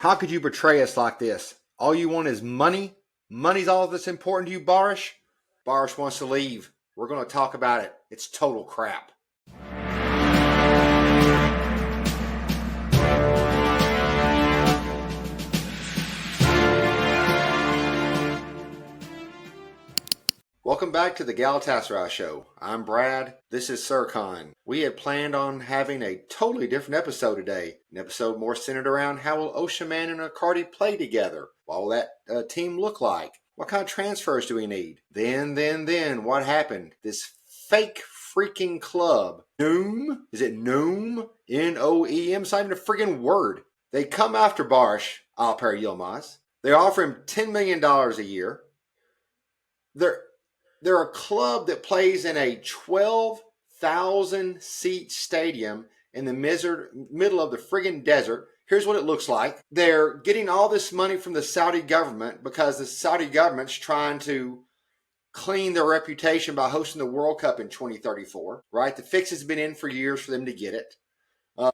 How could you betray us like this? All you want is money? Money's all that's important to you, Barış? Barış wants to leave. We're going to talk about it. It's total crap. Welcome back to the Galatasaray Show. I'm Brad. This is Serkan. We had planned on having a totally different episode today. An episode more centered around how will Osimhen and Icardi play together? What will that team look like? What kind of transfers do we need? Then, what happened? This fake freaking club, NOEM? Is it NOEM? N-O-E-M? It's not even a freaking word. They come after Barış Alper Yılmaz. They offer him $10 million a year. They're a club that plays in a 12,000-seat stadium in the middle of the friggin' desert. Here's what it looks like. They're getting all this money from the Saudi government because the Saudi government's trying to clean their reputation by hosting the World Cup in 2034, right? The fix has been in for years for them to get it.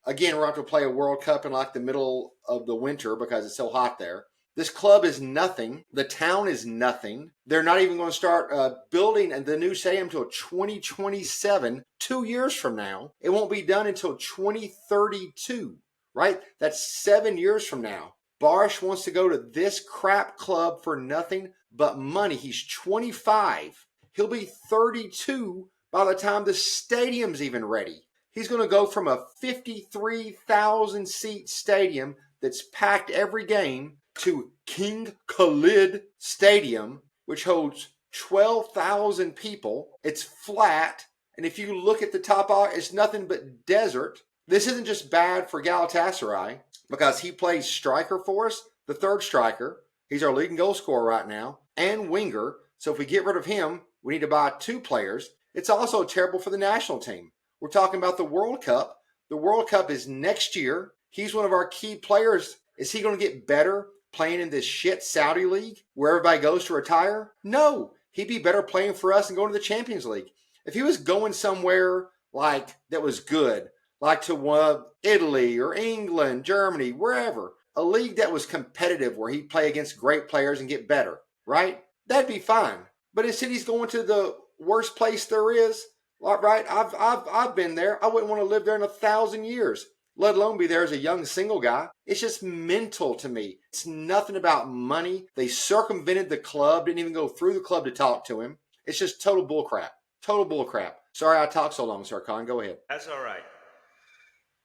Again, we're going to have to play a World Cup in like the middle of the winter because it's so hot there. This club is nothing. The town is nothing. They're not even going to start building the new stadium until 2027, 2 years from now. It won't be done until 2032, right? That's 7 years from now. Barış wants to go to this crap club for nothing but money. He's 25. He'll be 32 by the time the stadium's even ready. He's going to go from a 53,000-seat stadium that's packed every game to King Khalid Stadium, which holds 12,000 people. It's flat, and if you look at the top, it's nothing but desert. This isn't just bad for Galatasaray because he plays striker for us, the third striker. He's our leading goal scorer right now, and winger. So if we get rid of him, we need to buy 2 players. It's also terrible for the national team. We're talking about the World Cup. The World Cup is next year. He's one of our key players. Is he going to get better playing in this shit Saudi league where everybody goes to retire? No, he'd be better playing for us and going to the Champions League. If he was going somewhere like that was good, like to Italy or England, Germany, wherever, a league that was competitive where he'd play against great players and get better, right? That'd be fine. But instead he's going to the worst place there is, right? I've been there. I wouldn't want to live there in 1,000 years. Let alone be there as a young single guy. It's just mental to me. It's nothing about money. They circumvented the club, didn't even go through the club to talk to him. It's just total bullcrap. Total bullcrap. Sorry I talked so long, Serkan. Go ahead. That's all right.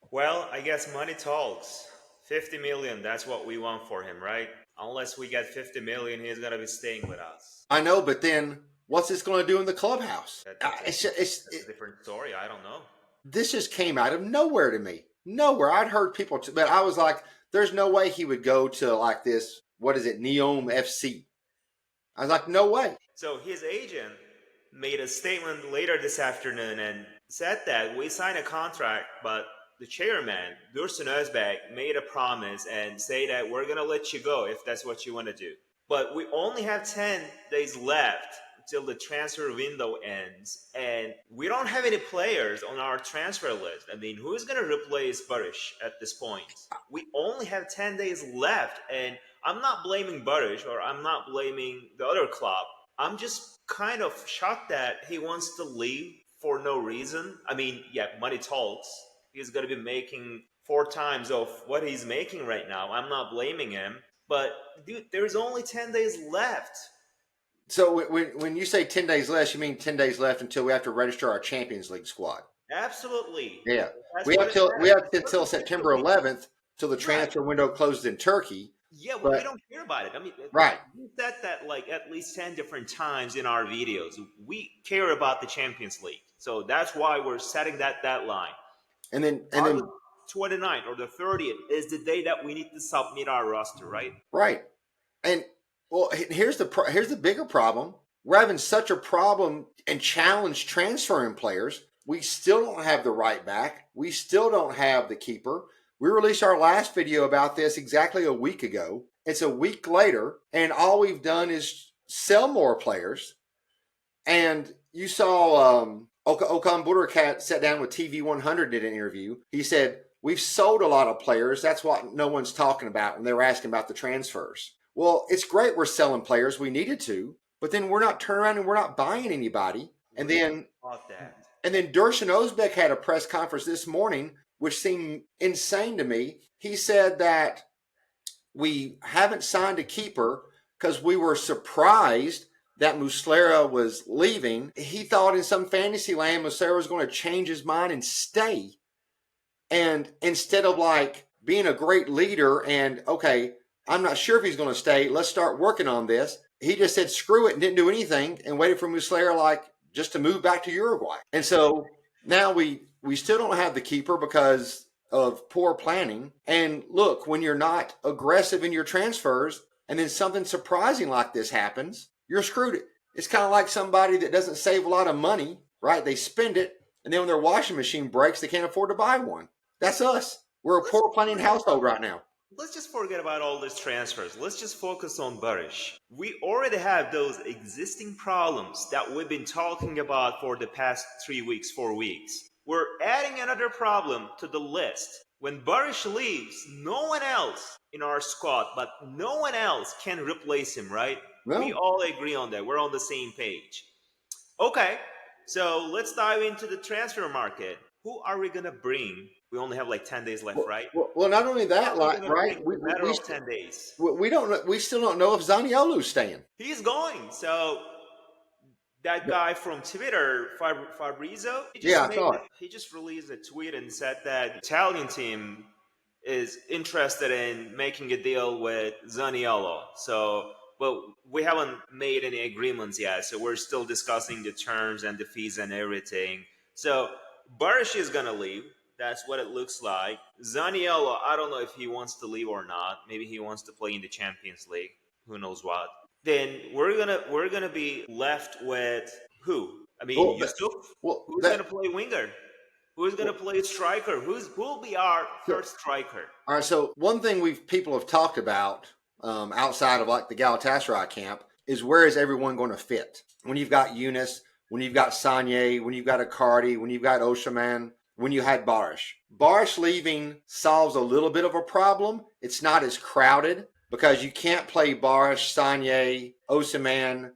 Well, I guess money talks. 50 million, that's what we want for him, right? Unless we get 50 million, he's going to be staying with us. I know, but then what's this going to do in the clubhouse? That's a different story. I don't know. This just came out of nowhere to me. Nowhere. I'd heard people, but I was like, there's no way he would go to like this, what is it, NOEM FC. I was like, no way. So his agent made a statement later this afternoon and said that we signed a contract, but the chairman, Dursun Özbek, made a promise and say that we're going to let you go if that's what you want to do. But we only have 10 days left till the transfer window ends, and we don't have any players on our transfer list. I mean, who's going to replace Barış at this point? We only have 10 days left, and I'm not blaming Barış or I'm not blaming the other club. I'm just kind of shocked that he wants to leave for no reason. I mean, yeah, money talks. He's going to be making 4 times of what he's making right now. I'm not blaming him, but dude, there's only 10 days left. So when you say 10 days less, you mean 10 days left until we have to register our Champions League squad? Absolutely. Yeah. We have till September 11th till the transfer window closes in Turkey. Yeah, well, we don't care about it. I mean, right. We said that like at least 10 different times in our videos. We care about the Champions League. So that's why we're setting that deadline. And then 29th or the 30th is the day that we need to submit our roster, right? Right. And well, here's the bigger problem. We're having such a problem and challenge transferring players. We still don't have the right back. We still don't have the keeper. We released our last video about this exactly a week ago. It's a week later, and all we've done is sell more players. And you saw Okan Buruk sat down with TV 100 did an interview. He said, we've sold a lot of players. That's what no one's talking about when they were asking about the transfers. Well, it's great we're selling players. We needed to, but then we're not turning around and we're not buying anybody. And then Dusan Özbek had a press conference this morning, which seemed insane to me. He said that we haven't signed a keeper because we were surprised that Muslera was leaving. He thought in some fantasy land Muslera was going to change his mind and stay. And instead of like being a great leader and, okay, I'm not sure if he's going to stay, let's start working on this, he just said screw it and didn't do anything and waited for Muslera like just to move back to Uruguay. And so now we still don't have the keeper because of poor planning. And look, when you're not aggressive in your transfers and then something surprising like this happens, you're screwed. It's kind of like somebody that doesn't save a lot of money, right? They spend it, and then when their washing machine breaks, they can't afford to buy one. That's us. We're a poor planning household right now. Let's just forget about all these transfers. Let's just focus on Barış. We already have those existing problems that we've been talking about for the past 3 weeks, 4 weeks. We're adding another problem to the list. When Barış leaves, no one else in our squad, but no one else can replace him, right? No. We all agree on that. We're on the same page. Okay, so let's dive into the transfer market. Who are we going to bring? We only have like 10 days left, right? Well, not only that, right? We 10 days. We don't. We still don't know if Zaniolo's staying. He's going. So that guy from Twitter, Fabrizio, he just released a tweet and said that the Italian team is interested in making a deal with Zaniolo. So, but we haven't made any agreements yet. So we're still discussing the terms and the fees and everything. So Barış is going to leave. That's what it looks like. Zaniolo, I don't know if he wants to leave or not. Maybe he wants to play in the Champions League. Who knows what? Then we're gonna be left with who? I mean, Yusuf. Who's gonna play winger? Who's gonna play striker? Who will be our first striker? All right. So one thing people have talked about outside of like the Galatasaray camp is where is everyone going to fit? When you've got Yunus, when you've got Sanye, when you've got Icardi, when you've got Osimhen, when you had Barış. Barış leaving solves a little bit of a problem. It's not as crowded because you can't play Barış, Sanye, Osimhen,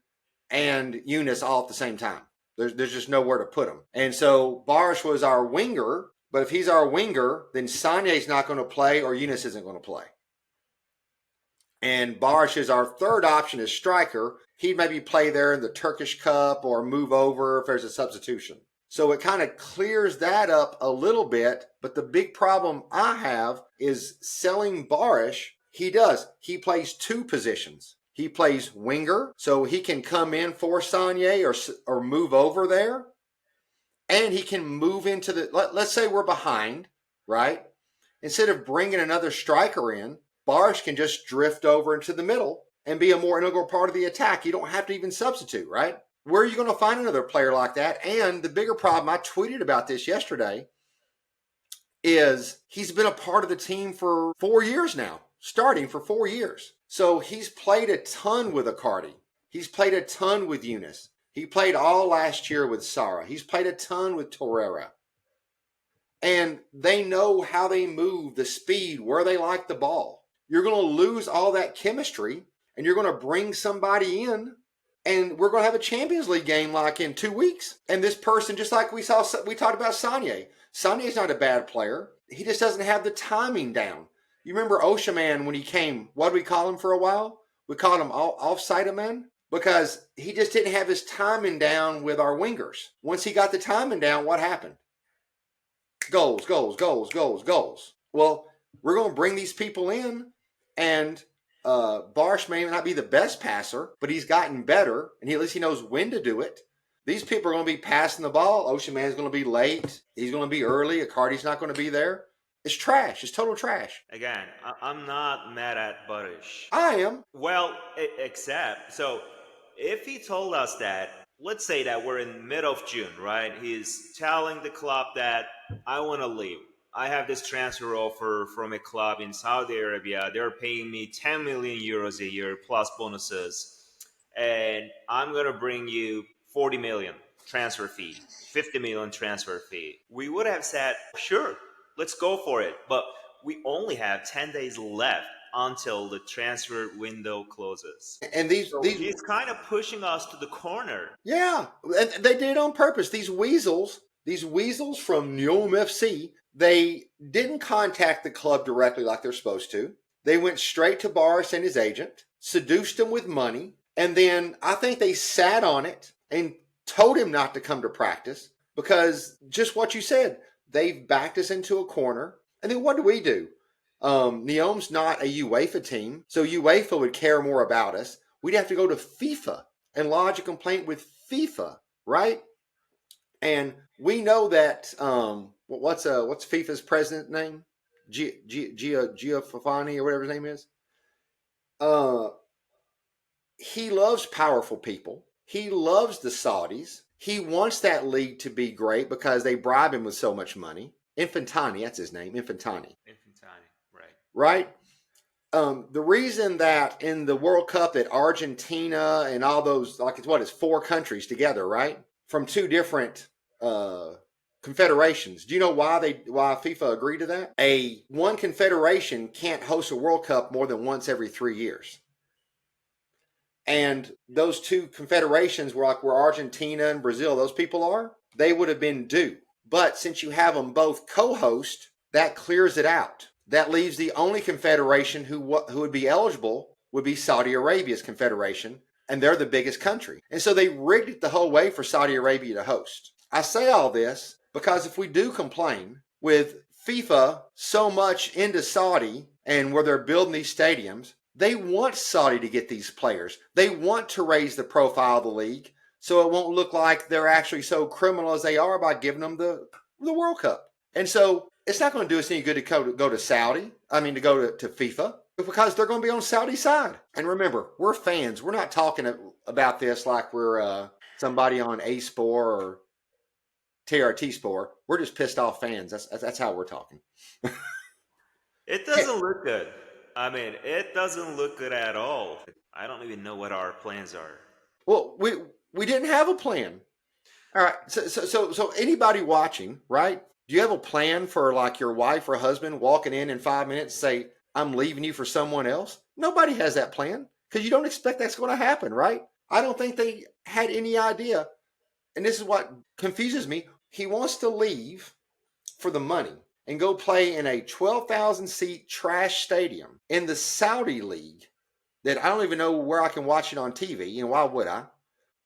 and Yunus all at the same time. There's just nowhere to put them. And so Barış was our winger, but if he's our winger, then Sanye's not going to play or Yunus isn't going to play. And Barış is our third option as striker. He'd maybe play there in the Turkish Cup or move over if there's a substitution. So it kind of clears that up a little bit. But the big problem I have is selling Barış. He does. He plays two positions. He plays winger, so he can come in for Sanye or move over there. And he can move into let's say we're behind, right? Instead of bringing another striker in, Barış can just drift over into the middle and be a more integral part of the attack. You don't have to even substitute, right? Where are you going to find another player like that? And the bigger problem, I tweeted about this yesterday, is he's been a part of the team for 4 years now, starting for 4 years. So he's played a ton with Icardi. He's played a ton with Yunus. He played all last year with Sara. He's played a ton with Torreira. And they know how they move, the speed, where they like the ball. You're going to lose all that chemistry, and you're going to bring somebody in, and we're going to have a Champions League game like in 2 weeks. And this person, just like we talked about Sanye. Sanye's not a bad player. He just doesn't have the timing down. You remember Osimhen when he came, what did we call him for a while? We called him offside man because he just didn't have his timing down with our wingers. Once he got the timing down, what happened? Goals, goals, goals, goals, goals. Well, we're going to bring these people in, and Barış may not be the best passer, but he's gotten better, and at least he knows when to do it. These people are going to be passing the ball. Osimhen's going to be late. He's going to be early. Icardi's not going to be there. It's trash. It's total trash. Again, I'm not mad at Barış. I am. Well, except, so if he told us that, let's say that we're in mid of June, right? He's telling the club that I want to leave. I have this transfer offer from a club in Saudi Arabia. They're paying me 10 million euros a year plus bonuses. And I'm going to bring you 40 million transfer fee, 50 million transfer fee. We would have said, sure, let's go for it. But we only have 10 days left until the transfer window closes. And So he's kind of pushing us to the corner. yeah, and they did it on purpose. These weasels from NOEM FC, they didn't contact the club directly like they're supposed to. They went straight to Barış and his agent, seduced him with money, and then I think they sat on it and told him not to come to practice because just what you said, they've backed us into a corner. And then what do? NEOM's not a UEFA team, so UEFA would care more about us. We'd have to go to FIFA and lodge a complaint with FIFA, right? And we know that what's FIFA's president's name? Giovanni or whatever his name is. He loves powerful people. He loves the Saudis. He wants that league to be great because they bribe him with so much money. Infantani, that's his name, Infantani, right. Right? The reason that in the World Cup at Argentina and all those, like it's 4 countries together, right? From 2 different confederations. Do you know why FIFA agreed to that? One confederation can't host a World Cup more than once every 3 years. And those 2 confederations were like where Argentina and Brazil, those people are, they would have been due. But since you have them both co-host, that clears it out. That leaves the only confederation who would be eligible would be Saudi Arabia's confederation, and they're the biggest country. And so they rigged it the whole way for Saudi Arabia to host. I say all this because if we do complain with FIFA so much into Saudi and where they're building these stadiums, they want Saudi to get these players. They want to raise the profile of the league so it won't look like they're actually so criminal as they are by giving them the World Cup. And so it's not going to do us any good to go to Saudi. I mean, to go to FIFA because they're going to be on Saudi's side. And remember, we're fans. We're not talking about this like we're somebody on A Sport or TRT Sport. We're just pissed off fans. That's how we're talking. It doesn't look good. I mean, it doesn't look good at all. I don't even know what our plans are. Well, we didn't have a plan. All right. So anybody watching, right? Do you have a plan for like your wife or husband walking in 5 minutes and say, I'm leaving you for someone else? Nobody has that plan because you don't expect that's going to happen, right? I don't think they had any idea. And this is what confuses me. He wants to leave for the money and go play in a 12,000 seat trash stadium in the Saudi league that I don't even know where I can watch it on TV. And why would I?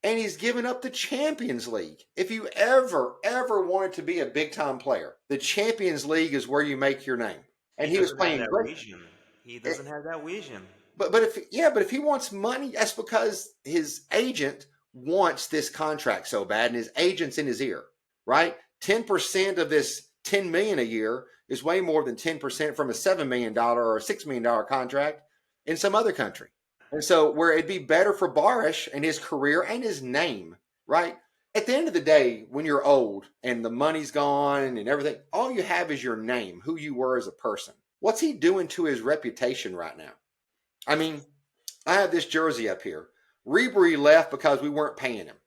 And he's given up the Champions League. If you ever wanted to be a big-time player, the Champions League is where you make your name. And he was playing great. He doesn't have that vision. But if he wants money, that's because his agent wants this contract so bad, and his agent's in his ear, right? 10% of this $10 million a year is way more than 10% from a $7 million or $6 million contract in some other country. And so where it'd be better for Barış and his career and his name, right? At the end of the day, when you're old and the money's gone and everything, all you have is your name, who you were as a person. What's he doing to his reputation right now? I mean, I have this jersey up here. Ribery left because we weren't paying him,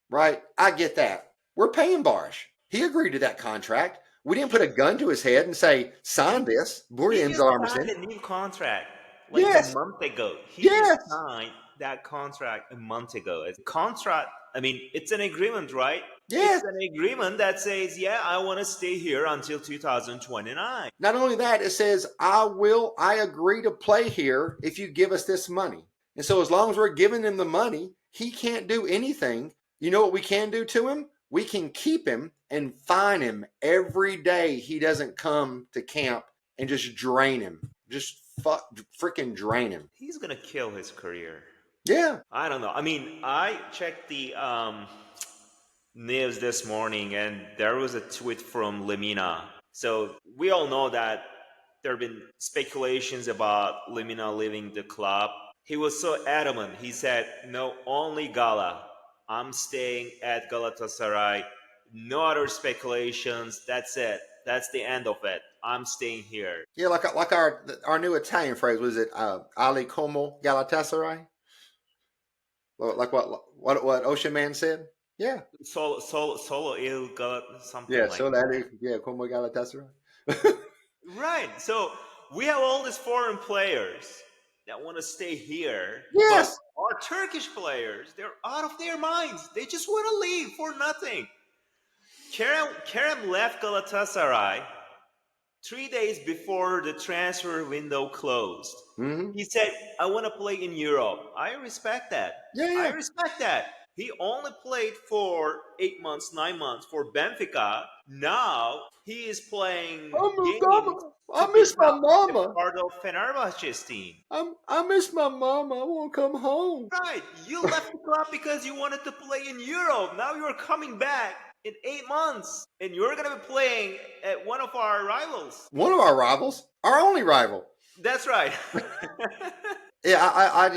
right? I get that. We're paying Barış. He agreed to that contract. We didn't put a gun to his head and say, sign this. He just signed a new contract. A month ago. He just signed that contract a month ago. It's a contract, I mean, it's an agreement, right? Yes. It's an agreement that says, yeah, I want to stay here until 2029. Not only that, it says, I agree to play here if you give us this money. And so as long as we're giving him the money, he can't do anything. You know what we can do to him? We can keep him and fine him every day he doesn't come to camp and just drain him. Just freaking drain him. He's gonna kill his career. Yeah. I don't know. I mean, I checked the news this morning, and there was a tweet from Lemina. So we all know that there have been speculations about Lemina leaving the club. He was so adamant. He said, "No, only Gala. I'm staying at Galatasaray. No other speculations. That's it. That's the end of it. I'm staying here." Yeah, like our new Italian phrase, was it Ali como Galatasaray? Like what Osimhen said? Yeah. Solo il something Yeah. like So that that. is, yeah, como Galatasaray. Right. So we have all these foreign players that want to stay here, but Yes. our Turkish players, they're out of their minds. They just want to leave for nothing. Kerem left Galatasaray 3 days before the transfer window closed. Mm-hmm. He said, I want to play in Europe. I respect that. Yeah, I yeah. respect that. He only played for 8 months, 9 months for Benfica. Now he is playing games I to miss my become a mama. part of Fenerbahce's team. I miss my mama. I want to come home. Right. You left the club because you wanted to play in Europe. Now you're coming back in 8 months and you're going to be playing at one of our rivals. One of our rivals, our only rival. That's right. Yeah,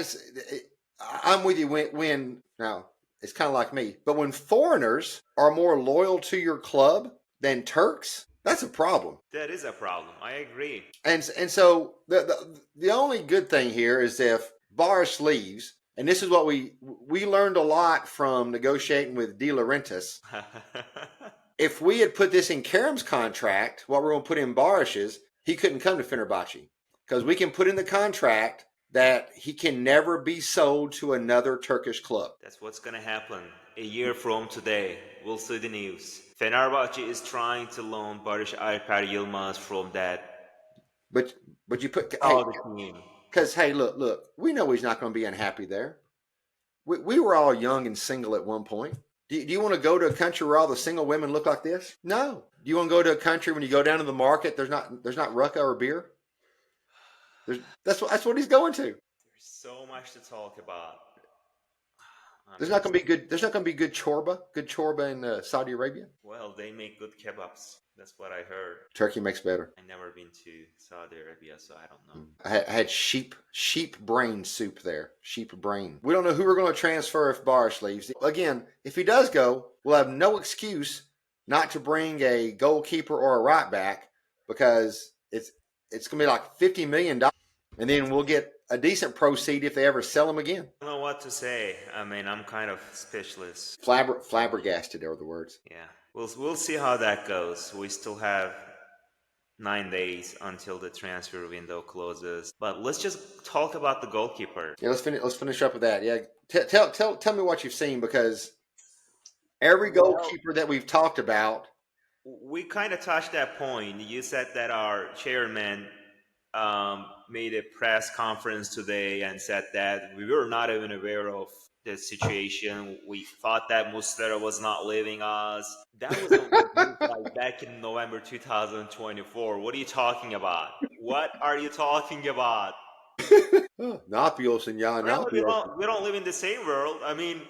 I'm with you when now it's kind of like me, but when foreigners are more loyal to your club than Turks, that's a problem. That is a problem. I agree. And so the only good thing here is if Boris leaves, and this is what we learned a lot from negotiating with De Laurentiis. If we had put this in Kerem's contract, what we're going to put in Boris's, he couldn't come to Fenerbahce because we can put in the contract that he can never be sold to another Turkish club. That's what's going to happen a year from today. We'll see the news. Fenerbahce is trying to loan Barış Alper Yılmaz from that But you put other team. because hey, look, we know he's not going to be unhappy there. We were all young and single at one point. Do you want to go to a country where all the single women look like this? No. Do you want to go to a country when you go down to the market, there's not rucka or beer? That's what he's going to. There's so much to talk about. There's not going to be good. There's not going to be good chorba in Saudi Arabia. Well, they make good kebabs. That's what I heard. Turkey makes better. I've never been to Saudi Arabia, so I don't know. I had sheep brain soup there. Sheep brain. We don't know who we're going to transfer if Barış leaves. Again, if he does go, we'll have no excuse not to bring a goalkeeper or a right back because it's going to be like $50 million, and then we'll get a decent proceed if they ever sell him again. I don't know what to say. I mean, I'm kind of speechless. Flabbergasted are the words. Yeah, we'll see how that goes. We still have 9 days until the transfer window closes. But let's just talk about the goalkeeper. Yeah, let's finish up with that. Yeah, tell me what you've seen because every goalkeeper that we've talked about, we kind of touched that point. You said that our chairman made a press conference today and said that we were not even aware of the situation. We thought that Muslera was not leaving us. That was like back in November 2024. What are you talking about? What are you talking about? Napios and Jan Napios. We don't live in the same world. I mean,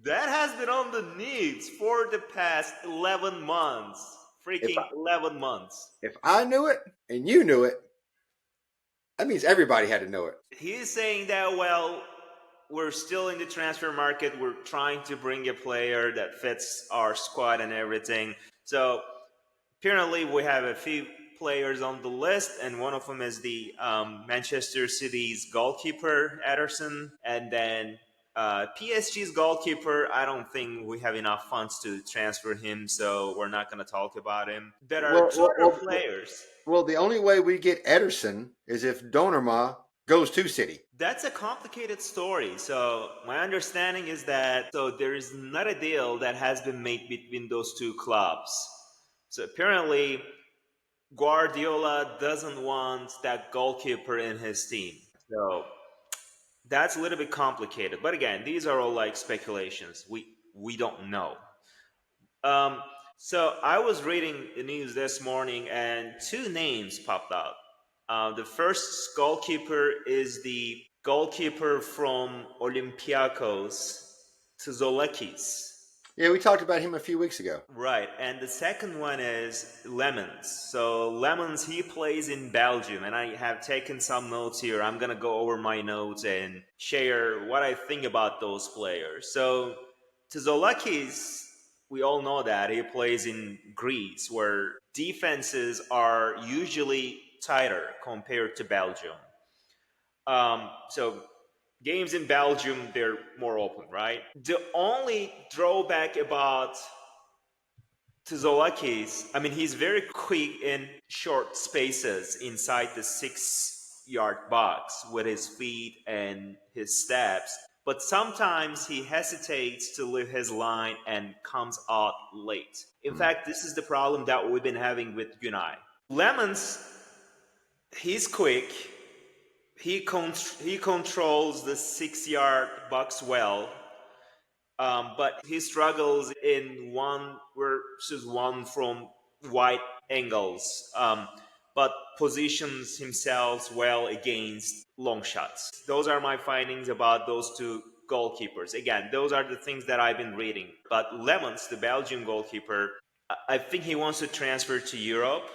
that has been on the news for the past 11 months. Freaking 11 months. If I knew it and you knew it, that means everybody had to know it. He's saying that, well, we're still in the transfer market. We're trying to bring a player that fits our squad and everything. So apparently we have a few players on the list, and one of them is the Manchester City's goalkeeper, Ederson, and then PSG's goalkeeper. I don't think we have enough funds to transfer him, so we're not going to talk about him. There are players. Well, the only way we get Ederson is if Donnarumma goes to City. That's a complicated story. So my understanding is that there is not a deal that has been made between those two clubs. So apparently Guardiola doesn't want that goalkeeper in his team. So that's a little bit complicated. But again, these are all like speculations. We don't know. So I was reading the news this morning and two names popped out. The first goalkeeper is the goalkeeper from Olympiacos, Tzolakis. Yeah, we talked about him a few weeks ago. Right, and the second one is Lemons. So Lemons, he plays in Belgium, and I have taken some notes here. I'm going to go over my notes and share what I think about those players. So Tzolakis, we all know that he plays in Greece, where defenses are usually tighter compared to Belgium. So games in Belgium, they're more open, right? The only drawback about Tzolakis, I mean, he's very quick in short spaces inside the 6 yard box with his feet and his steps. But sometimes he hesitates to leave his line and comes out late. In fact, this is the problem that we've been having with Gunai. Lemons, he's quick. He controls the 6 yard box well, but he struggles in 1 versus 1 from wide angles, but positions himself well against long shots. Those are my findings about those two goalkeepers. Again, those are the things that I've been reading. But Lemons, the Belgian goalkeeper, I think he wants to transfer to Europe.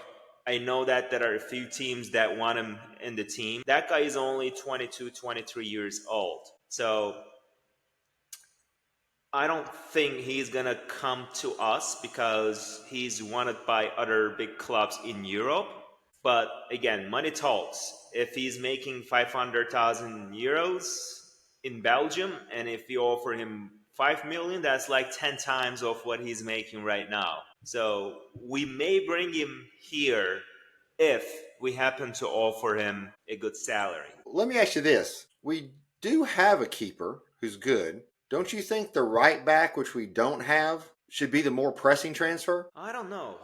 I know that there are a few teams that want him in the team. That guy is only 22, 23 years old. So I don't think he's going to come to us because he's wanted by other big clubs in Europe. But again, money talks. If he's making 500,000 euros in Belgium, and if you offer him 5 million, that's like 10 times of what he's making right now. So we may bring him here if we happen to offer him a good salary. Let me ask you this. We do have a keeper who's good. Don't you think the right back, which we don't have, should be the more pressing transfer? I don't know.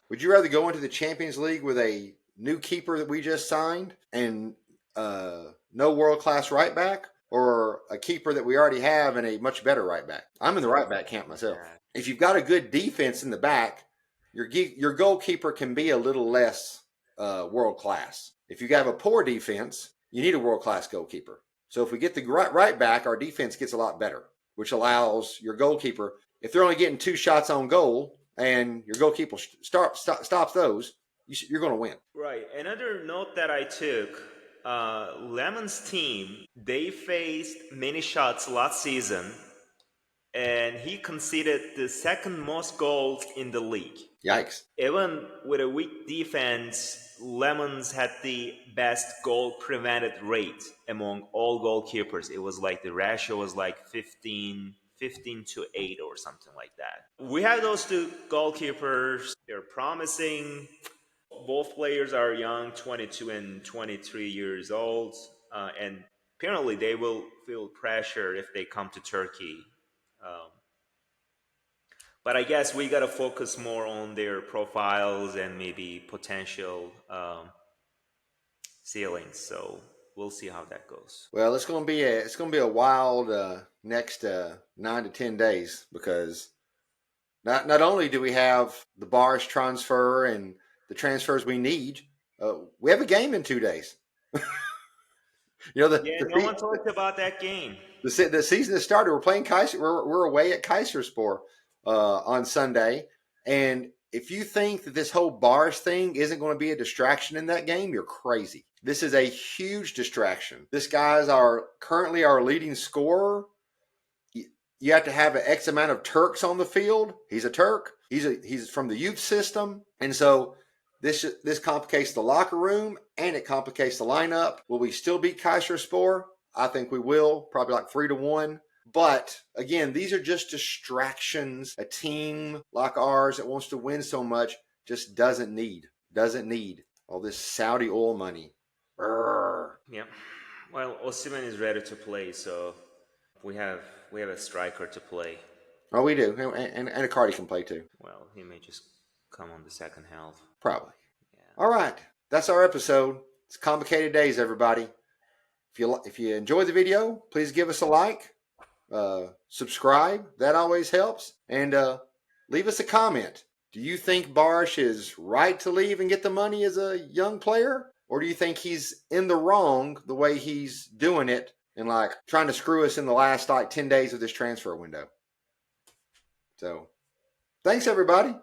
Would you rather go into the Champions League with a new keeper that we just signed and no world-class right back, or a keeper that we already have and a much better right back? I'm in the right back camp myself. If you've got a good defense in the back, your goalkeeper can be a little less world-class. If you have a poor defense, you need a world-class goalkeeper. So if we get the right back, our defense gets a lot better, which allows your goalkeeper, if they're only getting 2 shots on goal and your goalkeeper stops those, you're going to win. Right. Another note that I took, Lemon's team, they faced many shots last season, and he conceded the second most goals in the league. Yikes. Even with a weak defense, Lemons had the best goal prevented rate among all goalkeepers. It was like the ratio was like 15 to 8 or something like that. We have those two goalkeepers. They're promising. Both players are young, 22 and 23 years old, and apparently they will feel pressure if they come to Turkey. But I guess we got to focus more on their profiles and maybe potential ceilings. So we'll see how that goes. Well, it's going to be a wild next 9 to 10 days, because not only do we have the Barış transfer and the transfers we need, we have a game in 2 days. No one talked about that game. The season has started. We're playing Kaiser. We're away at Kaiserspor on Sunday, and if you think that this whole Barış thing isn't going to be a distraction in that game, you're crazy. This is a huge distraction. This guy's currently our leading scorer. You have to have an X amount of Turks on the field. He's a Turk. He's from the youth system, and so this complicates the locker room and it complicates the lineup. Will we still beat Kaiserspor? I think we will, probably like 3-1. But again, these are just distractions. A team like ours that wants to win so much just doesn't need all this Saudi oil money. Yeah. Well, Osimhen is ready to play, so we have a striker to play. Oh, we do, and Icardi can play too. Well, he may just come on the second half. Probably. Yeah. All right, that's our episode. It's complicated days, everybody. If you enjoyed the video, please give us a like, subscribe. That always helps, and leave us a comment. Do you think Barış is right to leave and get the money as a young player, or do you think he's in the wrong the way he's doing it and like trying to screw us in the last like 10 days of this transfer window? So, thanks everybody.